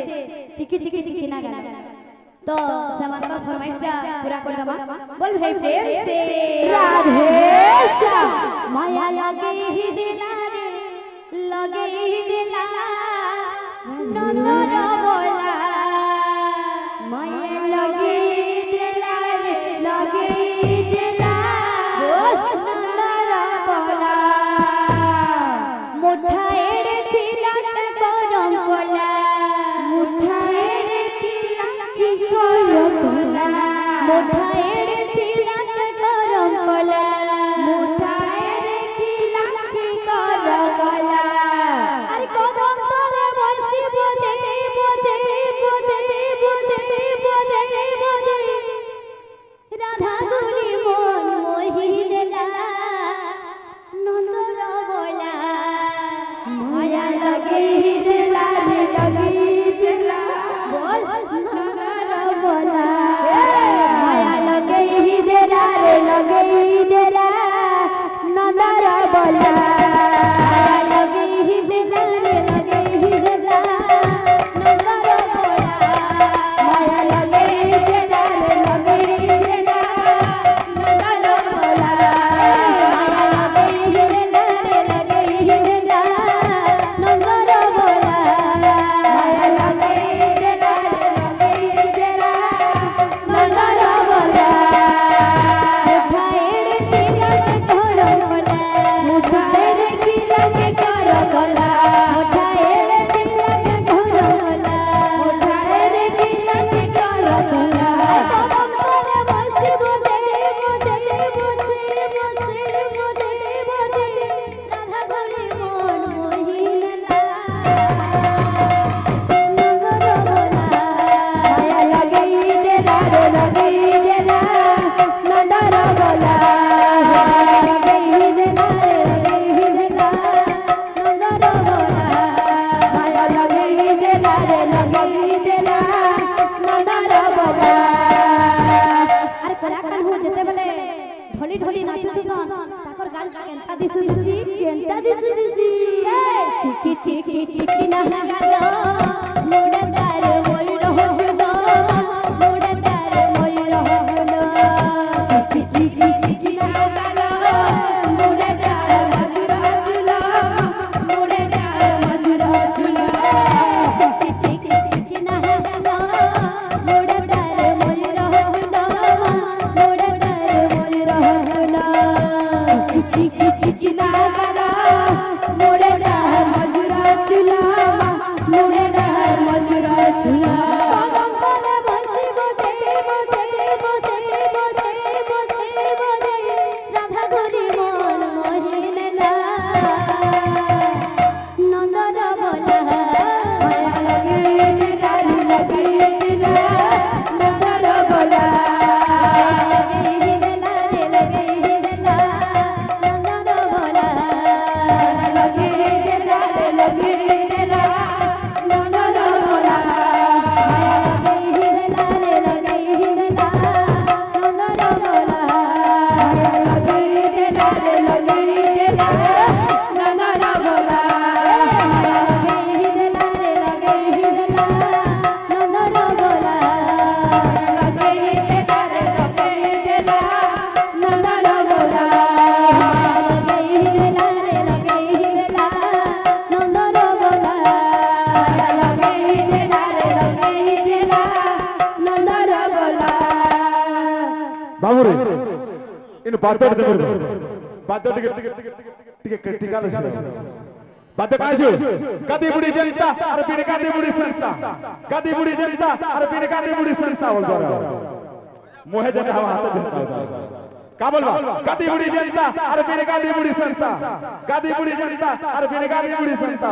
चिकी चिकी चिकी ना गाना तो समान का फरमाइशटा पूरा कर दमा बोल भाई प्रेम से राधे श्याम माया लगे ही दिला रे लगे ही दिला नंदन बोला माया लगे दिला रे लगे दिला नंदन बोला मुठाएड़े तिलक गरम कोला मुठाएड़े तिलक की गरम कोला मुठाएड़े तिलक गरम कोला मुठाएड़े तिलक की गरम कोला अरे कदम तले बसी बजे बजे बजे बजे बजे बजे राधा गुनी मन मोहि देला नंदन बोला माया लगे दिला रे लगे दिला बोल नंदन बोला माया लगे दिला रे लगे दिला नंदन बोला माया लगे ही दिला रे लगे ही दिला नंदन बोला माया लगे दिला रे लगे दिला नंदन बोला माया लगे ही दिला रे लगे ही दिला नंदन बोला माया लगे दिला रे लगे दिला नंदन बोला मुठाएड़े तिलक गरम कोला मुठाएड़े तिलक गरम कोला मुठाएड़े तिलक गरम कोला मुठाएड़े तिलक गरम कोला कदम तले बसी बजे बजे बजे बजे बजे बजे राधा गुनी मन मोहि लेला नंदन बोला माया लगे दिला रे लगे दिला नंदन बोला लगे ही दिला रे लगे ही दिला नंदन बोला माया लगे दिला रे लगे दिला नंदन बोला अरे कलाकार हो जेते बेले ढोली ढोली नाचुथसन ताकर गाल केनता दिसुदिसी केनता दिसुदिसी चिकी चिकी चिकी ना गालो मुडदार मोइरो होगलो मुडदार मोइरो होगलो चिकी चिकी चिकी ना गालो मुड़े डाल मधुरा झूला मुड़े डाल मधुरा झूला चिकी चिकी चिकी ना गालो मुडदार मोइरो होगलो मुडदार मोइरो होगलो चिकी चिकी ना गालो मुड़े डाल मधुरा झूला मुड़े डाल मधुरा झूला कदम तले बसी बजे बजे बजे बजे बजे बजे राधा गुनी मन मोहि लेला नंदन बोला माया लगे दिला रे लगे दिला नंदन बोला लगे ही दिला रे लगे ही दिला नंदन बोला माया लगे दिला रे लगे दिला नंदन बोला माया लगे ही दिला रे लगे ही दिला नंदन बोला माया लगे दिला रे लगे दिला नंदन बोला माया लगे ही दिला रे लगे ही दिला नंदन बोला लगे दिला रे लगे दिला नंदन बोला लगे ही दिला रे लगे ही दिला नंदन बोला लगे दिला रे लगे दिला नंदन बोला बाबूरे इन बातों के बातों के टिकाल बातें काजू कदी बुड़ी जनता और बिन कदी बुड़ी संस्था कदी बुड़ी जनता और बिन कदी बुड़ी संस्था बोल रहा मोहे जन हवा हाथ जनता का बोलवा कदी बुड़ी जनता और बिन कदी बुड़ी संस्था कदी बुड़ी जनता और बिन कदी बुड़ी संस्था